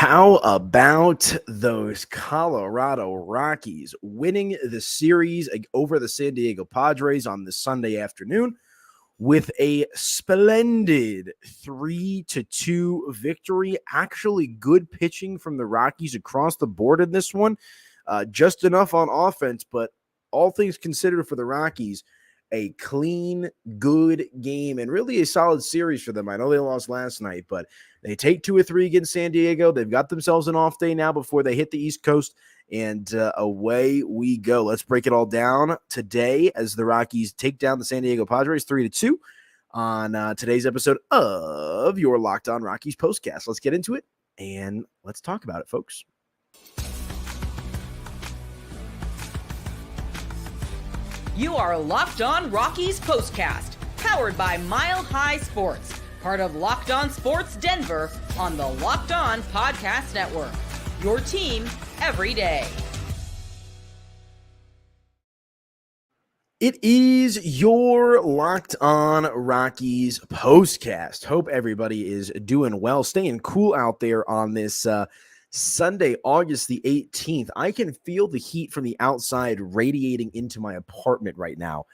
How about those Colorado Rockies winning the series over the San Diego Padres on this Sunday afternoon with a splendid 3-2 victory? Actually, good pitching from the Rockies across the board in this one. Just enough on offense, but all things considered for the Rockies, a clean, good game and really a solid series for them. I know they lost last night, but they take 2 or 3 against San Diego. They've got themselves an off day now before they hit the East Coast, and away we go. Let's break it all down today as the Rockies take down the San Diego Padres 3-2 on today's episode of your Locked On Rockies postcast. Let's get into it, and let's talk about it, folks. You are Locked On Rockies POSTCAST, powered by Mile High Sports, part of Locked On Sports Denver on the Locked On Podcast Network. Your team every day. It is your Locked On Rockies postcast. Hope everybody is doing well, staying cool out there on this Sunday, August the 18th. I can feel the heat from the outside radiating into my apartment right now.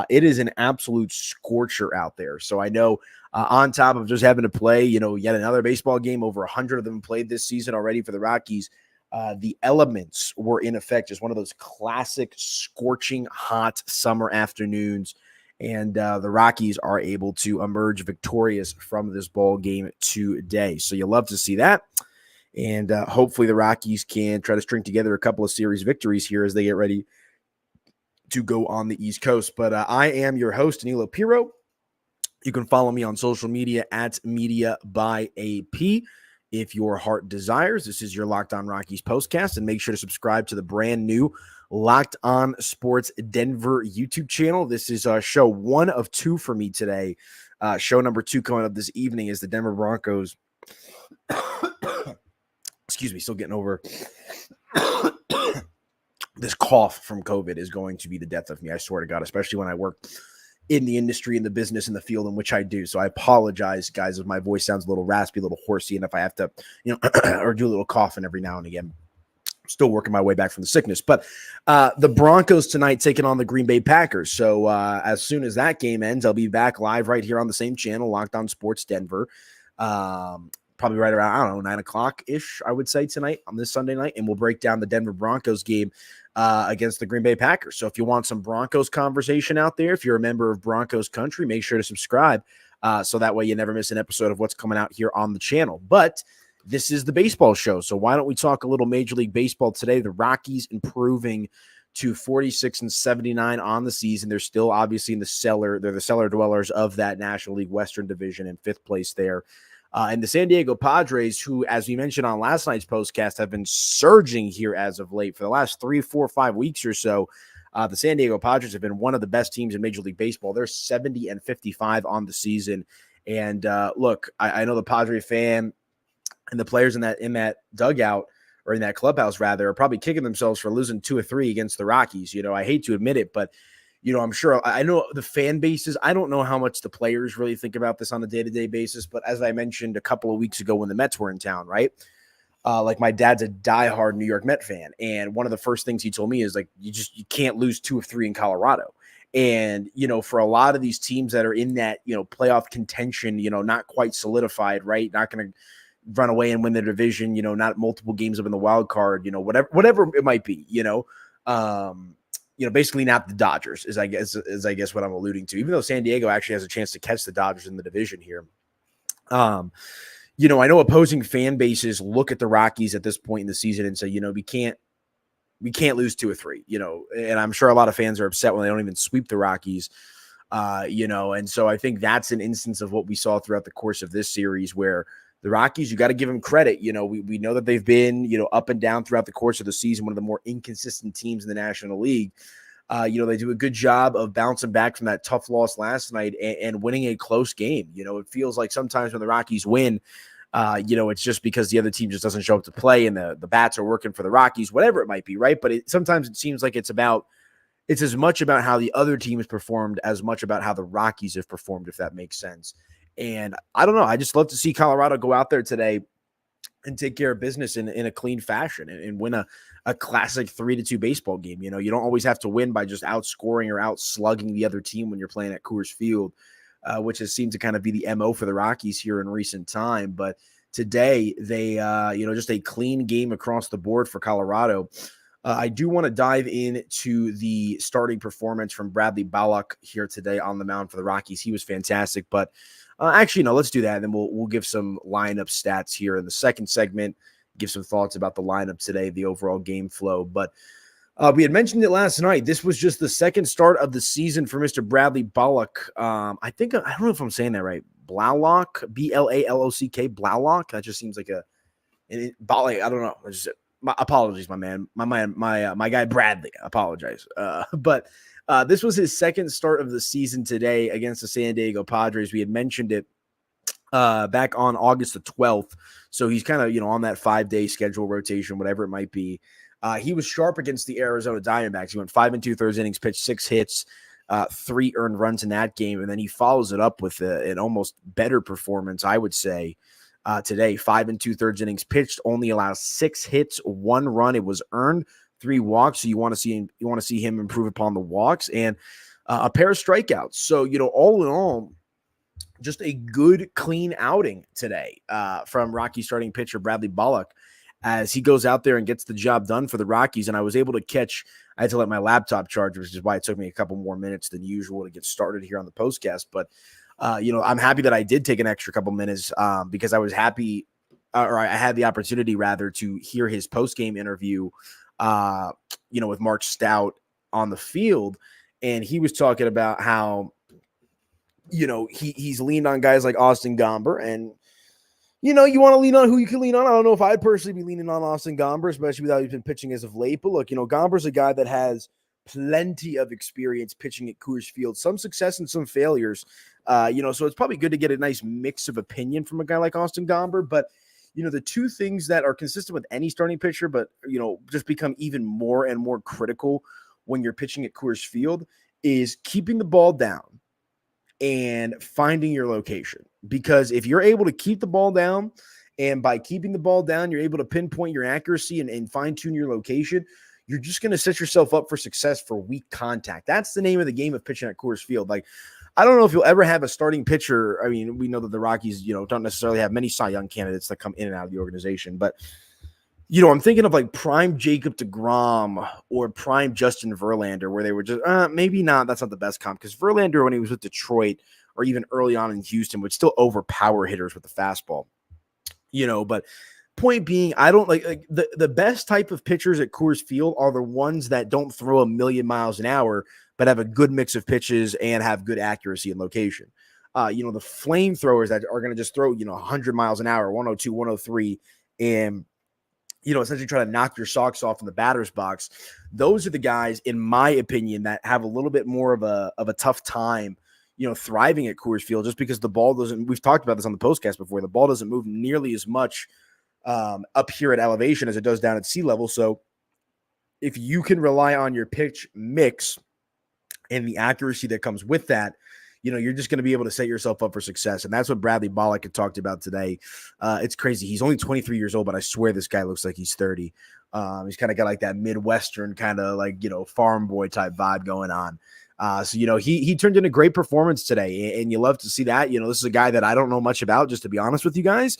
It is an absolute scorcher out there. So I know on top of just having to play, yet another baseball game, over 100 of them played this season already for the Rockies, the elements were in effect. Just one of those classic scorching hot summer afternoons. And the Rockies are able to emerge victorious from this ball game today. So you love to see that. And hopefully the Rockies can try to string together a couple of series victories here as they get ready to go on the East Coast. But I am your host, Aniello Piro. You can follow me on social media at Media by AP if your heart desires. This is your Locked On Rockies postcast, and make sure to subscribe to the brand new Locked On Sports Denver YouTube channel. This is show 1 of 2 for me today. Show number 2 coming up this evening is the Denver Broncos. Excuse me, still getting over this cough from COVID is going to be the death of me. I swear to God, especially when I work in the industry, in the business, in the field in which I do. So I apologize, guys, if my voice sounds a little raspy, a little horsey, and if I have to, or do a little coughing every now and again. I'm still working my way back from the sickness. But the Broncos tonight taking on the Green Bay Packers. So as soon as that game ends, I'll be back live right here on the same channel, Locked On Sports Denver. Probably right around, 9 o'clock-ish, I would say, tonight on this Sunday night. And we'll break down the Denver Broncos game against the Green Bay Packers. So if you want some Broncos conversation out there, if you're a member of Broncos Country, make sure to subscribe so that way you never miss an episode of what's coming out here on the channel. But this is the baseball show, so why don't we talk a little Major League Baseball today? The Rockies improving to 46-79 on the season. They're still obviously in the cellar. They're the cellar dwellers of that National League Western Division in 5th place there. And the San Diego Padres, who, as we mentioned on last night's postcast, have been surging here as of late for the last 3, 4, 5 weeks or so. The San Diego Padres have been one of the best teams in Major League Baseball. They're 70-55 on the season. And look, I know the Padre fan and the players in that dugout, or in that clubhouse rather, are probably kicking themselves for losing 2 or 3 against the Rockies. I hate to admit it, but I'm sure I know the fan bases. I don't know how much the players really think about this on a day-to-day basis, but as I mentioned a couple of weeks ago when the Mets were in town, right? Like my dad's a diehard New York Met fan, and one of the first things he told me is like, you can't lose 2 of 3 in Colorado. And, for a lot of these teams that are in that, playoff contention, not quite solidified, right? Not going to run away and win the division, not multiple games up in the wild card, whatever it might be, basically not the Dodgers is I guess what I'm alluding to, even though San Diego actually has a chance to catch the Dodgers in the division here. I know opposing fan bases look at the Rockies at this point in the season and say, we can't lose 2 or 3, and I'm sure a lot of fans are upset when they don't even sweep the Rockies, and so I think that's an instance of what we saw throughout the course of this series where the Rockies, you got to give them credit. We know that they've been, up and down throughout the course of the season, one of the more inconsistent teams in the National League. They do a good job of bouncing back from that tough loss last night and winning a close game. It feels like sometimes when the Rockies win, it's just because the other team just doesn't show up to play and the bats are working for the Rockies, whatever it might be, right? But sometimes it seems like it's as much about how the other team has performed as much about how the Rockies have performed, if that makes sense. And I don't know. I just love to see Colorado go out there today and take care of business in a clean fashion and win a classic 3-2 baseball game. You know, you don't always have to win by just outscoring or outslugging the other team when you're playing at Coors Field, which has seemed to kind of be the MO for the Rockies here in recent time. But today they, just a clean game across the board for Colorado. I do want to dive into the starting performance from Bradley Ballock here today on the mound for the Rockies. He was fantastic, but actually, no, let's do that. And then we'll give some lineup stats here in the second segment, give some thoughts about the lineup today, the overall game flow. But we had mentioned it last night. This was just the second start of the season for Mr. Bradley Ballock. I don't know if I'm saying that right. Blalock, Blalock, Blalock. That just seems like Ballock. I don't know. My apologies, my man. My guy Bradley. I apologize. But this was his second start of the season today against the San Diego Padres. We had mentioned it back on August the 12th. So he's kind of, on that 5-day schedule rotation, whatever it might be. He was sharp against the Arizona Diamondbacks. He went 5 2/3 innings, pitched 6 hits, 3 earned runs in that game. And then he follows it up with an almost better performance, I would say, today. 5 2/3 innings pitched, only allows 6 hits, 1 run. It was earned, 3 walks. So you want to see him improve upon the walks and a pair of strikeouts. So, all in all, just a good, clean outing today from Rocky starting pitcher Bradley Ballock as he goes out there and gets the job done for the Rockies. And I was able to I had to let my laptop charge, which is why it took me a couple more minutes than usual to get started here on the postcast. But, I'm happy that I did take an extra couple minutes because I was happy, or I had the opportunity rather to hear his post-game interview, with Mark Stout on the field. And he was talking about how, he's leaned on guys like Austin Gomber, and, you want to lean on who you can lean on. I don't know if I'd personally be leaning on Austin Gomber, especially without he's been pitching as of late. But look, Gomber's a guy that has plenty of experience pitching at Coors Field, some success and some failures. So it's probably good to get a nice mix of opinion from a guy like Austin Gomber. But, the two things that are consistent with any starting pitcher, but, just become even more and more critical when you're pitching at Coors Field is keeping the ball down and finding your location. Because if you're able to keep the ball down, and by keeping the ball down, you're able to pinpoint your accuracy and fine-tune your location, you're just going to set yourself up for success for weak contact. That's the name of the game of pitching at Coors Field. Like, I don't know if you'll ever have a starting pitcher. I mean, we know that the Rockies, don't necessarily have many Cy Young candidates that come in and out of the organization, but I'm thinking of like prime Jacob deGrom or prime Justin Verlander, where they were just maybe not. That's not the best comp, because Verlander, when he was with Detroit or even early on in Houston, would still overpower hitters with the fastball. But point being, I don't like the best type of pitchers at Coors Field are the ones that don't throw a million miles an hour, but have a good mix of pitches and have good accuracy and location. The flamethrowers that are going to just throw 100 miles an hour, 102, 103, and essentially try to knock your socks off in the batter's box. Those are the guys, in my opinion, that have a little bit more of a tough time, thriving at Coors Field, just because the ball doesn't. We've talked about this on the postcast before. The ball doesn't move nearly as much up here at elevation as it does down at sea level. So if you can rely on your pitch mix and the accuracy that comes with that, you're just going to be able to set yourself up for success. And that's what Bradley Ballock had talked about today. It's crazy. He's only 23 years old, but I swear this guy looks like he's 30. He's kind of got like that Midwestern kind of like, farm boy type vibe going on. So he turned in a great performance today, and you love to see that. This is a guy that I don't know much about, just to be honest with you guys.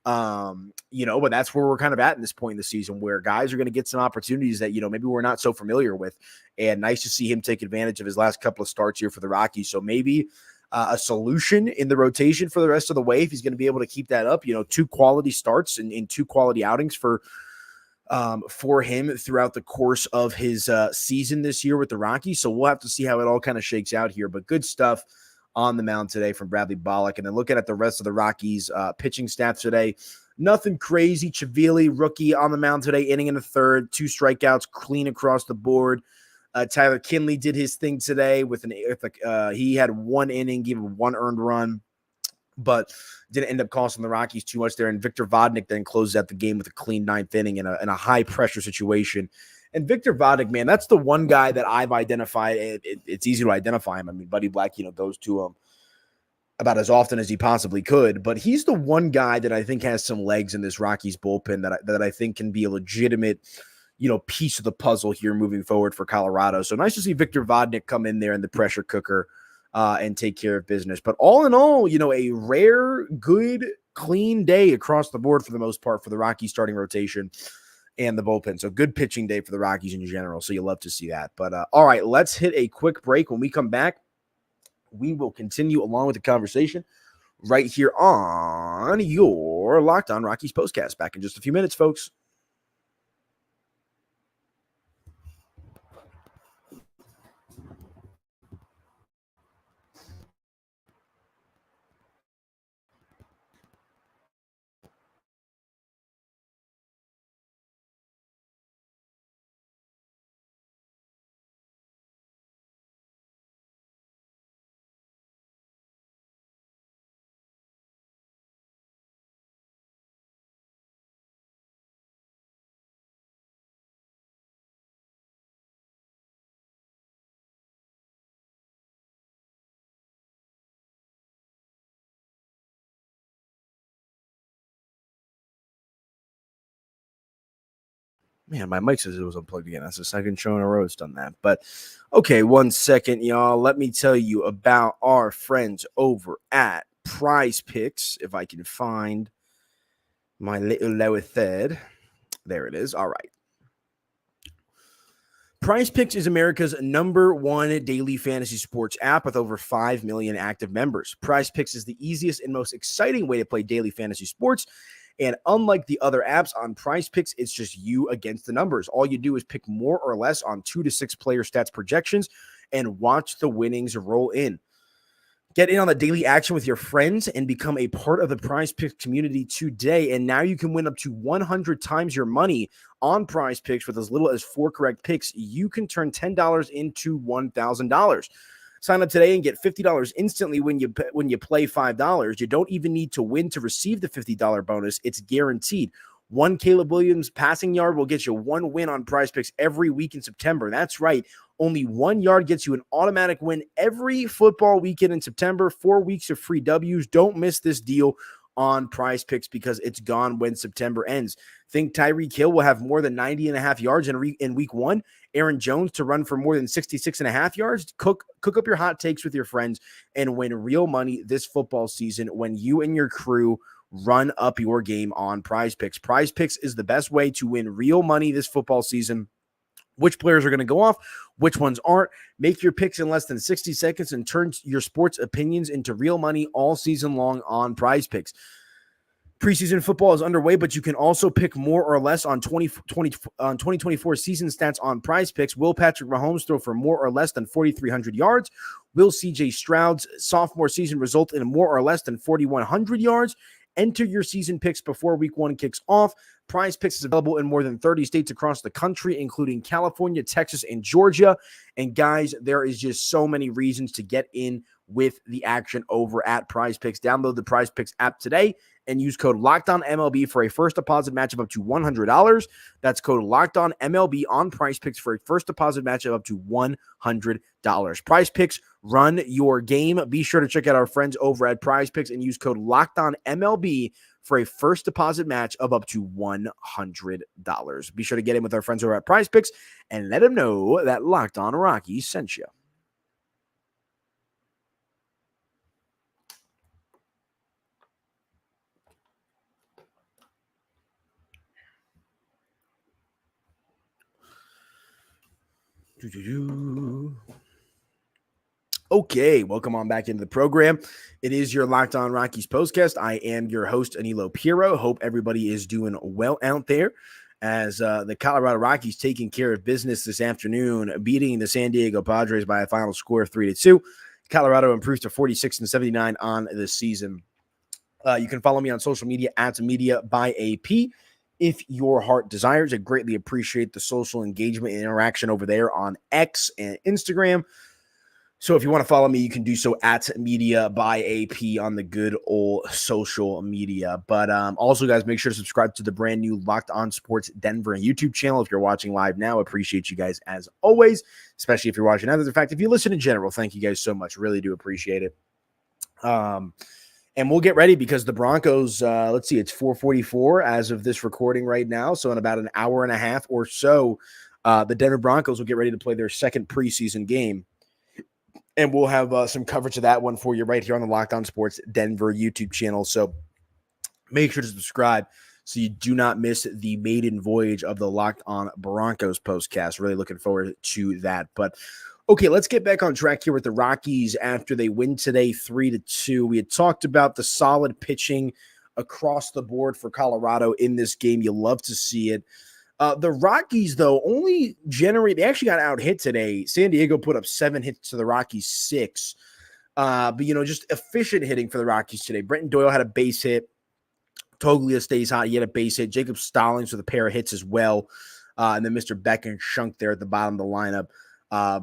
But that's where we're kind of at in this point in the season, where guys are going to get some opportunities that, maybe we're not so familiar with, and nice to see him take advantage of his last couple of starts here for the Rockies. So maybe a solution in the rotation for the rest of the way, if he's going to be able to keep that up, 2 quality starts and 2 quality outings for him throughout the course of his season this year with the Rockies. So we'll have to see how it all kind of shakes out here, but good stuff on the mound today from Bradley Ballock. And then looking at the rest of the Rockies pitching staff today, nothing crazy. Chavili, rookie, on the mound today, inning in the third, 2 strikeouts, clean across the board. Tyler Kinley did his thing today he had 1 inning, gave him 1 earned run, but didn't end up costing the Rockies too much there. And Victor Vodnik then closes out the game with a clean 9th inning in a high pressure situation. And Victor Vodnik, man, that's the one guy that I've identified. It's easy to identify him. I mean, Buddy Black, goes to him about as often as he possibly could, but he's the one guy that I think has some legs in this Rockies bullpen that I think can be a legitimate, piece of the puzzle here moving forward for Colorado. So nice to see Victor Vodnik come in there in the pressure cooker and take care of business. But all in all, a rare, good, clean day across the board for the most part for the Rockies starting rotation and the bullpen. So good pitching day for the Rockies in general. So you love to see that. But all right, let's hit a quick break. When we come back, we will continue along with the conversation right here on your Locked On Rockies postcast. Back in just a few minutes, folks. Man, my mic says it was unplugged again. That's the second show in a row it's done that. But okay, 1 second, y'all. Let me tell you about our friends over at Prize Picks. If I can find my little lower third. There it is. All right. Prize Picks is America's #1 daily fantasy sports app with over 5 million active members. Prize Picks is the easiest and most exciting way to play daily fantasy sports. And unlike the other apps on Prize Picks, it's just you against the numbers. All you do is pick more or less on 2 to 6 player stats projections and watch the winnings roll in. Get in on the daily action with your friends and become a part of the Prize Picks community today. And now you can win up to 100 times your money on Prize Picks with as little as 4 correct picks. You can turn $10 into $1,000. Sign up today and get $50 instantly when you play $5. You don't even need to win to receive the $50 bonus. It's guaranteed. One Caleb Williams passing yard will get you 1 win on Prize Picks every week in September. That's right. Only 1 yard gets you an automatic win every football weekend in September. 4 weeks of free W's. Don't miss this deal on Prize Picks because it's gone when September ends. Think Tyreek Hill will have more than 90.5 yards in week 1. Aaron Jones to run for more than 66.5 yards. Cook up your hot takes with your friends and win real money this football season when you and your crew run up your game on Prize Picks. Prize Picks is the best way to win real money this football season. Which players are going to go off, which ones aren't. Make your picks in less than 60 seconds and turn your sports opinions into real money all season long on Prize Picks. Preseason football is underway, but you can also pick more or less on 2024 season stats on Prize Picks. Will Patrick Mahomes throw for more or less than 4,300 yards? Will C.J. Stroud's sophomore season result in more or less than 4,100 yards? Enter your season picks before week 1 kicks off. Prize Picks is available in more than 30 states across the country, including California, Texas, and Georgia. And guys, there is just so many reasons to get in with the action over at Prize Picks. Download the Prize Picks app today and use code LOCKEDONMLB for a first deposit match of up to $100. That's code LOCKEDONMLB on Prize Picks for a first deposit match of up to $100. Prize Picks, run your game. Be sure to check out our friends over at Prize Picks and use code LOCKEDONMLB for a first deposit match of up to $100. Be sure to get in with our friends over at Prize Picks and let them know that Locked On Rockies sent you. Okay, welcome on back into the program. It is your Locked On Rockies postcast. I am your host, Aniello Piro. Hope everybody is doing well out there as the Colorado Rockies taking care of business this afternoon, beating the San Diego Padres by a final score of 3-2. Colorado improves to 46-79 on the season. You can follow me on social media at Media by AP. If your heart desires, I greatly appreciate the social engagement and interaction over there on X and Instagram. So if you want to follow me, you can do so at Media by AP on the good old social media. But also, guys, make sure to subscribe to the brand new Locked On Sports Denver YouTube channel. If you're watching live now, appreciate you guys as always, especially if you're watching after the fact. If you listen in general, thank you guys so much. Really do appreciate it. And we'll get ready because the Broncos, let's see, it's 4:44 as of this recording right now. So in about an hour and a half or so, the Denver Broncos will get ready to play their second preseason game. And we'll have some coverage of that one for you right here on the Locked On Sports Denver YouTube channel. So make sure to subscribe so you do not miss the maiden voyage of the Locked On Broncos postcast. Really looking forward to that. But okay, let's get back on track here with the Rockies after they win today 3-2. We had talked about the solid pitching across the board for Colorado in this game. You love to see it. The Rockies, though, they actually got out hit today. San Diego put up 7 hits to the Rockies 6. But, just efficient hitting for the Rockies today. Brenton Doyle had a base hit. Toglia stays hot. He had a base hit. Jacob Stallings with a pair of hits as well. And then Mr. Beck and Shunk there at the bottom of the lineup.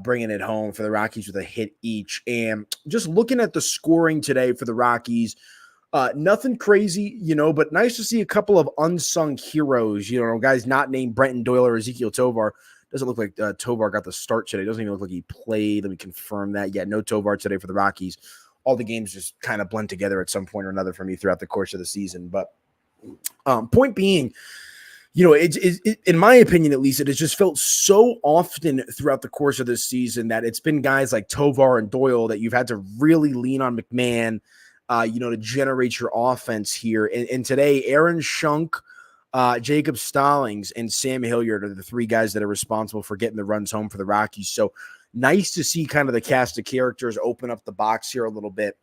Bringing it home for the Rockies with a hit each. And just looking at the scoring today for the Rockies, nothing crazy, but nice to see a couple of unsung heroes, guys not named Brenton Doyle or Ezekiel Tovar. Doesn't look like Tovar got the start today. Doesn't even look like he played. Let me confirm that. Yeah, no Tovar today for the Rockies. All the games just kind of blend together at some point or another for me throughout the course of the season. But point being, it, in my opinion, at least, it has just felt so often throughout the course of this season that it's been guys like Tovar and Doyle that you've had to really lean on McMahon, to generate your offense here. And today, Aaron Shunk, Jacob Stallings, and Sam Hilliard are the 3 guys that are responsible for getting the runs home for the Rockies. So nice to see kind of the cast of characters open up the box here a little bit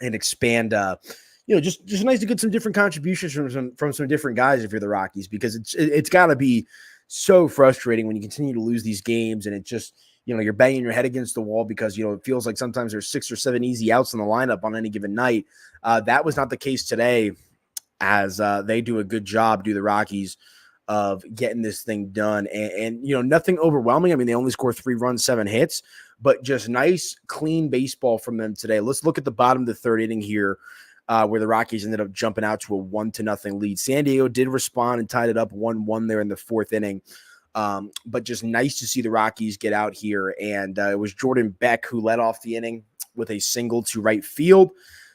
and expand, just nice to get some different contributions from some different guys if you're the Rockies, because it's got to be so frustrating when you continue to lose these games and it just, you're banging your head against the wall because, it feels like sometimes there's 6 or 7 easy outs in the lineup on any given night. That was not the case today, as they do a good job, the Rockies, of getting this thing done. And nothing overwhelming. I mean, they only score 3 runs, 7 hits, but just nice, clean baseball from them today. Let's look at the bottom of the 3rd inning here. Where the Rockies ended up jumping out to a 1-0 lead. San Diego did respond and tied it up 1-1 there in the 4th inning. But just nice to see the Rockies get out here. And it was Jordan Beck who led off the inning with a single to right field.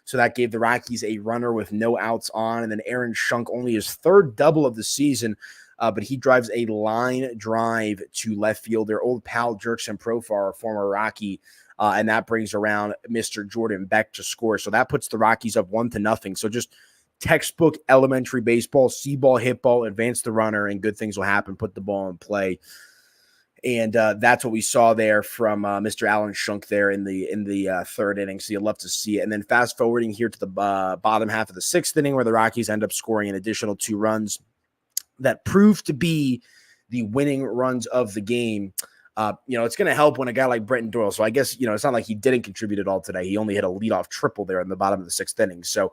So that gave the Rockies a runner with no outs on. And then Aaron Shunk, only his 3rd double of the season, but he drives a line drive to left field. Their old pal Jerkson Profar, a former Rocky, and that brings around Mr. Jordan Beck to score. So that puts the Rockies up 1-0. So just textbook elementary baseball, see ball, hit ball, advance the runner, and good things will happen. Put the ball in play. And that's what we saw there from Mr. Alan Shunk there in the 3rd inning. So you'll love to see it. And then fast forwarding here to the bottom half of the 6th inning, where the Rockies end up scoring an additional 2 runs that proved to be the winning runs of the game. It's going to help when a guy like Brenton Doyle. So I guess, it's not like he didn't contribute at all today. He only hit a leadoff triple there in the bottom of the 6th inning. So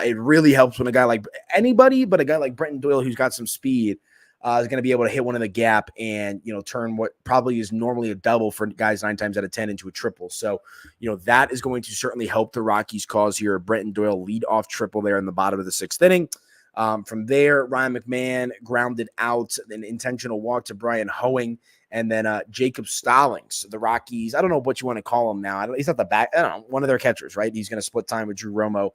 it really helps when a guy like anybody, but a guy like Brenton Doyle, who's got some speed, is going to be able to hit one in the gap and, turn what probably is normally a double for guys 9 times out of 10 into a triple. So, that is going to certainly help the Rockies' cause here. Brenton Doyle leadoff triple there in the bottom of the 6th inning. From there, Ryan McMahon grounded out an intentional walk to Brian Hoeing. And then Jacob Stallings, the Rockies, I don't know what you want to call him now. He's not the back, I don't know, one of their catchers, right? He's going to split time with Drew Romo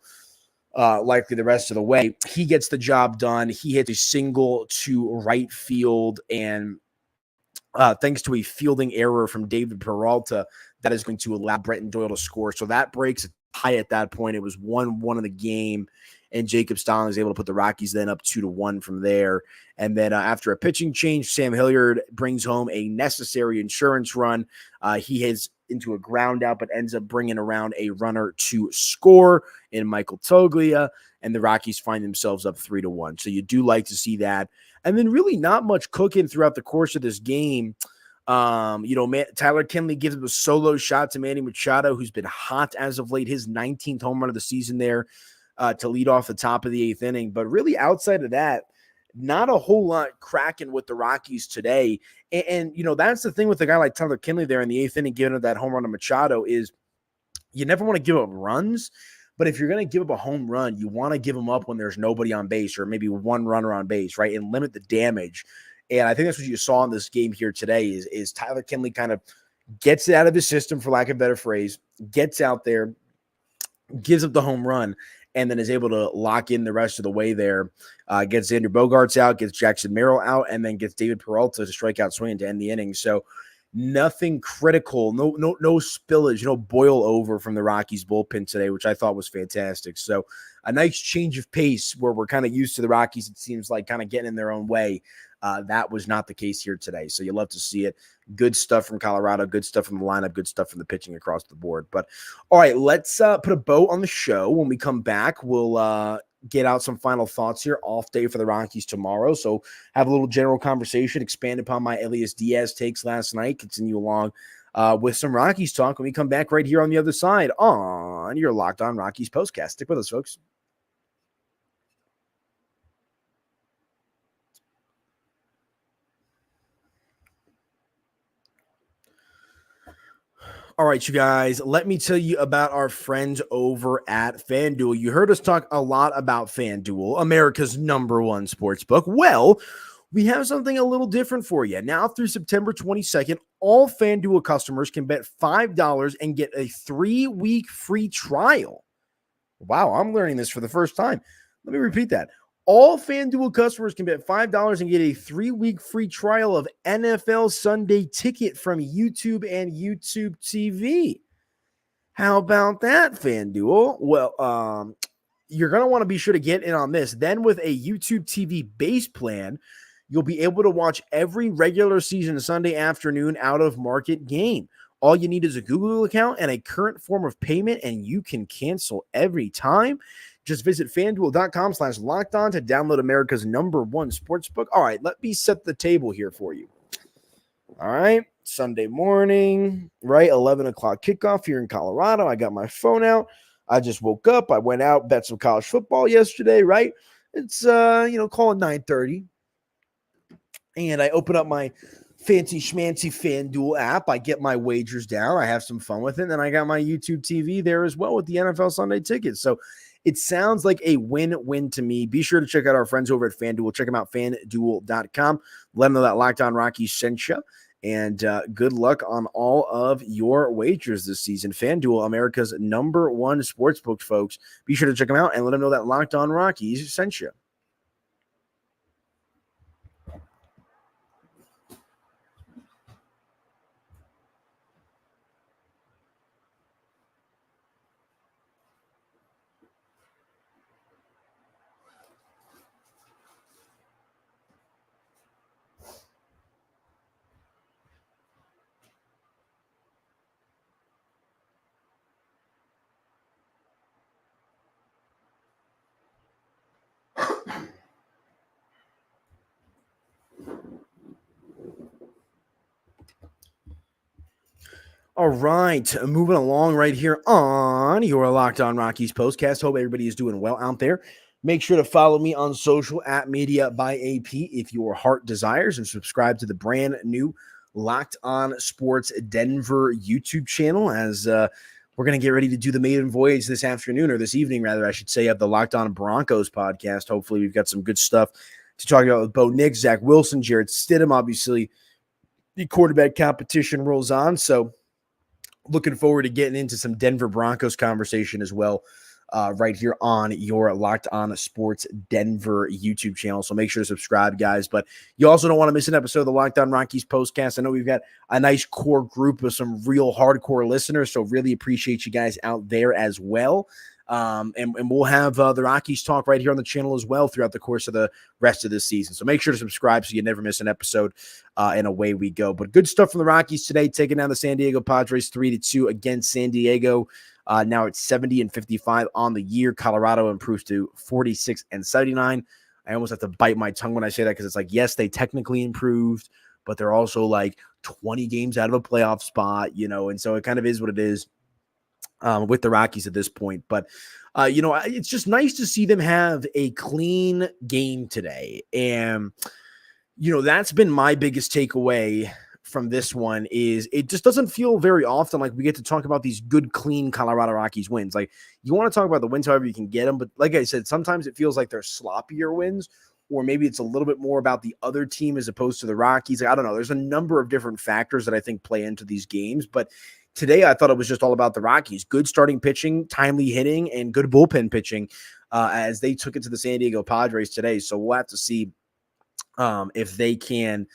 likely the rest of the way. He gets the job done. He hits a single to right field, and thanks to a fielding error from David Peralta, that is going to allow Brenton Doyle to score. So that breaks a tie at that point. It was 1-1 in the game, and Jacob Stallings is able to put the Rockies then up 2-1 from there. And then after a pitching change, Sam Hilliard brings home a necessary insurance run. He hits into a ground out, but ends up bringing around a runner to score in Michael Toglia, and the Rockies find themselves up 3-1. So you do like to see that. And then really not much cooking throughout the course of this game. Tyler Kinley gives him a solo shot to Manny Machado, who's been hot as of late, his 19th home run of the season there to lead off the top of the 8th inning. But really outside of that, not a whole lot cracking with the Rockies today. And that's the thing with a guy like Tyler Kinley there in the 8th inning, giving up that home run to Machado, is you never want to give up runs. But if you're going to give up a home run, you want to give them up when there's nobody on base or maybe one runner on base, right? And limit the damage. And I think that's what you saw in this game here today is Tyler Kinley kind of gets it out of his system, for lack of a better phrase, gets out there, gives up the home run, and then is able to lock in the rest of the way there. Gets Xander Bogaerts out, gets Jackson Merrill out, and then gets David Peralta to strike out swinging to end the inning. So nothing critical, no spillage, no boil over from the Rockies bullpen today, which I thought was fantastic. So a nice change of pace where we're kind of used to the Rockies, it seems like, kind of getting in their own way. That was not the case here today. So you love to see it. Good stuff from Colorado, good stuff from the lineup, good stuff from the pitching across the board. But all right, let's put a bow on the show. When we come back, we'll get out some final thoughts here. Off day for the Rockies tomorrow. So have a little general conversation, expand upon my Elias Diaz takes last night, continue along with some Rockies talk when we come back right here on the other side on your Locked On Rockies postcast. Stick with us, folks. All right, you guys, let me tell you about our friends over at FanDuel. You heard us talk a lot about FanDuel, America's #1 sportsbook. Well, we have something a little different for you. Now through September 22nd, all FanDuel customers can bet $5 and get a 3-week free trial. Wow, I'm learning this for the first time. Let me repeat that. All FanDuel customers can bet $5 and get a 3-week free trial of NFL Sunday Ticket from YouTube and YouTube TV. How about that, FanDuel? Well, you're going to want to be sure to get in on this. Then with a YouTube TV base plan, you'll be able to watch every regular season Sunday afternoon out-of-market game. All you need is a Google account and a current form of payment, and you can cancel every time. Just visit FanDuel.com/lockedon to download America's #1 sportsbook. All right, let me set the table here for you. All right, Sunday morning, right? 11 o'clock kickoff here in Colorado. I got my phone out. I just woke up. I went out, bet some college football yesterday, right? It's, call it 9:30. And I open up my fancy schmancy FanDuel app. I get my wagers down. I have some fun with it. And then I got my YouTube TV there as well with the NFL Sunday Ticket. So it sounds like a win-win to me. Be sure to check out our friends over at FanDuel. Check them out, FanDuel.com. Let them know that Locked On Rockies sent you. And good luck on all of your wagers this season. FanDuel, America's #1 sportsbook, folks. Be sure to check them out and let them know that Locked On Rockies sent you. All right, moving along right here on your Locked On Rockies postcast. Hope everybody is doing well out there. Make sure to follow me on social at Media by AP if your heart desires, and subscribe to the brand new Locked On Sports Denver YouTube channel as we're going to get ready to do the maiden voyage this afternoon, or this evening, rather, I should say, of the Locked On Broncos podcast. Hopefully we've got some good stuff to talk about with Bo Nix, Zach Wilson, Jarrett Stidham. Obviously, the quarterback competition rolls on, so looking forward to getting into some Denver Broncos conversation as well right here on your Locked On Sports Denver YouTube channel. So make sure to subscribe, guys. But you also don't want to miss an episode of the Locked On Rockies postcast. I know we've got a nice core group of some real hardcore listeners, so really appreciate you guys out there as well. And we'll have the Rockies talk right here on the channel as well throughout the course of the rest of this season. So make sure to subscribe so you never miss an episode, and away we go. But good stuff from the Rockies today, taking down the San Diego Padres 3-2 against San Diego. Now it's 70-55 on the year. Colorado improves to 46-79. I almost have to bite my tongue when I say that, because it's like, yes, they technically improved, but they're also like 20 games out of a playoff spot, and so it kind of is what it is. With the Rockies at this point. But, it's just nice to see them have a clean game today. And, that's been my biggest takeaway from this one is it just doesn't feel very often like we get to talk about these good, clean Colorado Rockies wins. Like, you want to talk about the wins however you can get them. But like I said, sometimes it feels like they're sloppier wins, or maybe it's a little bit more about the other team as opposed to the Rockies. Like, I don't know. There's a number of different factors that I think play into these games, but today I thought it was just all about the Rockies. Good starting pitching, timely hitting, and good bullpen pitching as they took it to the San Diego Padres today. So we'll have to see if they can,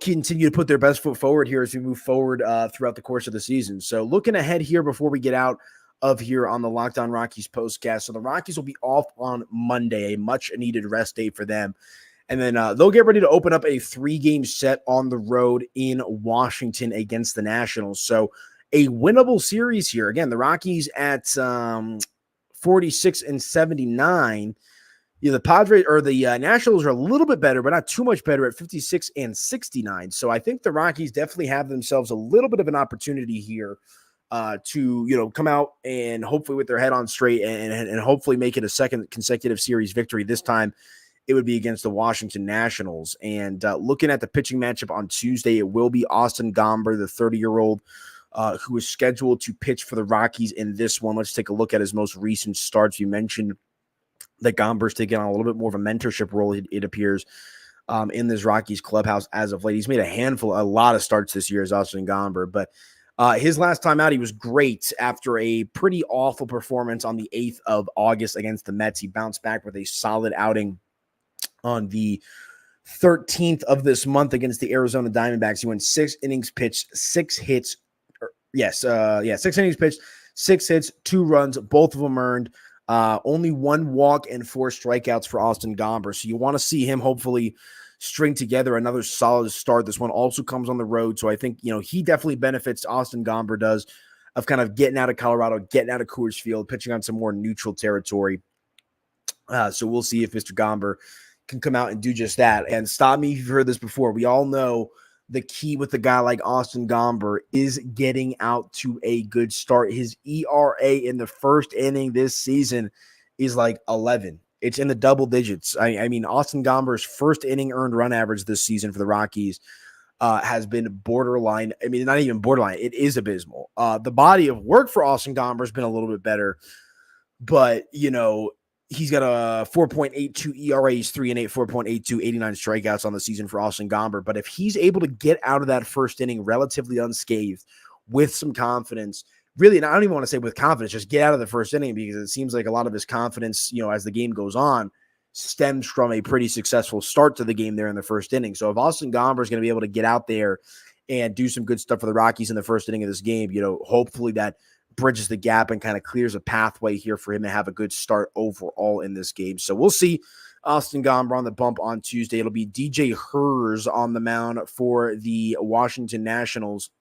continue to put their best foot forward here as we move forward throughout the course of the season. So looking ahead here before we get out of here on the Locked On Rockies postcast. So the Rockies will be off on Monday, a much-needed rest day for them. And then they'll get ready to open up a 3-game set on the road in Washington against the Nationals. So a winnable series here. Again, the Rockies at 46-79. The Padres or the Nationals are a little bit better, but not too much better at 56-69. So I think the Rockies definitely have themselves a little bit of an opportunity here to come out and hopefully with their head on straight and hopefully make it a second consecutive series victory. This time it would be against the Washington Nationals. And looking at the pitching matchup on Tuesday, it will be Austin Gomber, the 30-year-old who is scheduled to pitch for the Rockies in this one. Let's take a look at his most recent starts. You mentioned that Gomber's taking on a little bit more of a mentorship role, it appears, in this Rockies clubhouse as of late. He's made a lot of starts this year as Austin Gomber, but his last time out, he was great after a pretty awful performance on the 8th of August against the Mets. He bounced back with a solid outing on the 13th of this month against the Arizona Diamondbacks. He went 6 innings pitched, 6 hits. 6 innings pitched, 6 hits, 2 runs, both of them earned. Only 1 walk and 4 strikeouts for Austin Gomber. So you want to see him hopefully string together another solid start. This one also comes on the road. So I think, he definitely benefits, Austin Gomber does, of kind of getting out of Colorado, getting out of Coors Field, pitching on some more neutral territory. So we'll see if Mr. Gomber can come out and do just that. And stop me if you've heard this before. We all know the key with a guy like Austin Gomber is getting out to a good start. His ERA in the first inning this season is like 11. It's in the double digits. I mean, Austin Gomber's first inning earned run average this season for the Rockies has been borderline. I mean, not even borderline. It is abysmal. The body of work for Austin Gomber has been a little bit better, but, he's got a 4.82 ERA. He's 3-8, 4.82, 89 strikeouts on the season for Austin Gomber. But if he's able to get out of that first inning relatively unscathed with some confidence, really, and I don't even want to say with confidence, just get out of the first inning, because it seems like a lot of his confidence, as the game goes on, stems from a pretty successful start to the game there in the first inning. So if Austin Gomber is going to be able to get out there and do some good stuff for the Rockies in the first inning of this game, hopefully that bridges the gap and kind of clears a pathway here for him to have a good start overall in this game. So we'll see Austin Gomber on the bump on Tuesday. It'll be DJ Herz on the mound for the Washington Nationals.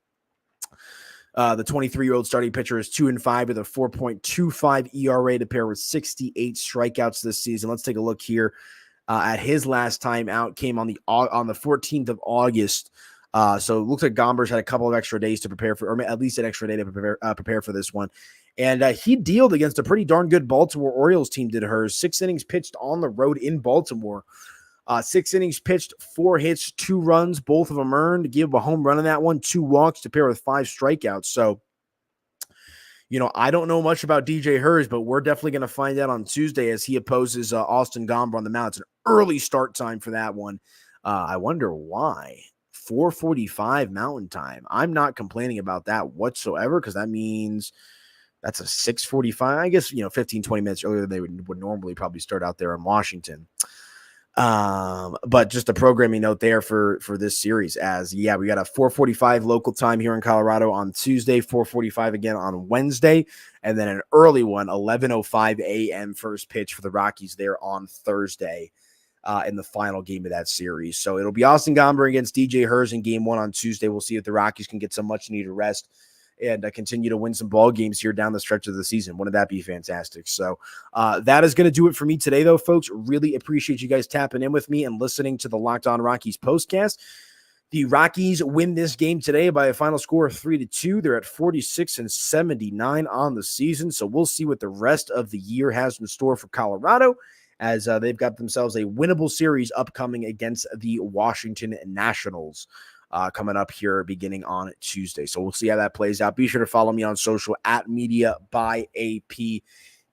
The 23-year-old starting pitcher is 2-5 with a 4.25 ERA to pair with 68 strikeouts this season. Let's take a look here at his last time out. Came on the 14th of August. So it looks like Gomber's had a couple of extra days to prepare for, or at least an extra day to prepare for this one. And he dealed against a pretty darn good Baltimore Orioles team, did Herz. 6 innings pitched on the road in Baltimore. 6 innings pitched, 4 hits, 2 runs, both of them earned. Give a home run in that one, 2 walks to pair with 5 strikeouts. So, I don't know much about DJ Herz, but we're definitely going to find out on Tuesday as he opposes Austin Gomber on the mound. It's an early start time for that one. I wonder why. 4:45 Mountain Time. I'm not complaining about that whatsoever, because that means that's a 6:45. I guess, 15, 20 minutes earlier than they would normally probably start out there in Washington. But just a programming note there for this series we got a 4:45 local time here in Colorado on Tuesday, 4:45 again on Wednesday, and then an early one, 11:05 a.m. first pitch for the Rockies there on Thursday. In the final game of that series. So it'll be Austin Gomber against DJ Herz in game 1 on Tuesday. We'll see if the Rockies can get some much needed rest and continue to win some ball games here down the stretch of the season. Wouldn't that be fantastic? So that is going to do it for me today, though, folks. Really appreciate you guys tapping in with me and listening to the Locked On Rockies postcast. The Rockies win this game today by a final score of 3-2. They're at 46-79 on the season. So we'll see what the rest of the year has in store for Colorado, as they've got themselves a winnable series upcoming against the Washington Nationals coming up here beginning on Tuesday. So we'll see how that plays out. Be sure to follow me on social at Media by AP.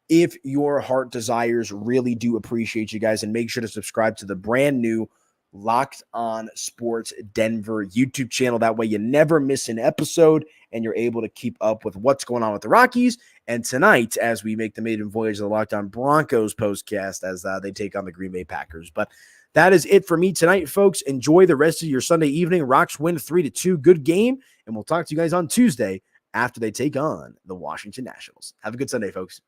If your heart desires, really do appreciate you guys. And make sure to subscribe to the brand new Locked On Sports Denver YouTube channel. That way you never miss an episode and you're able to keep up with what's going on with the Rockies. And tonight, as we make the maiden voyage of the Locked On Broncos postcast as they take on the Green Bay Packers. But that is it for me tonight, folks. Enjoy the rest of your Sunday evening. Rocks win 3-2. Good game. And we'll talk to you guys on Tuesday after they take on the Washington Nationals. Have a good Sunday, folks.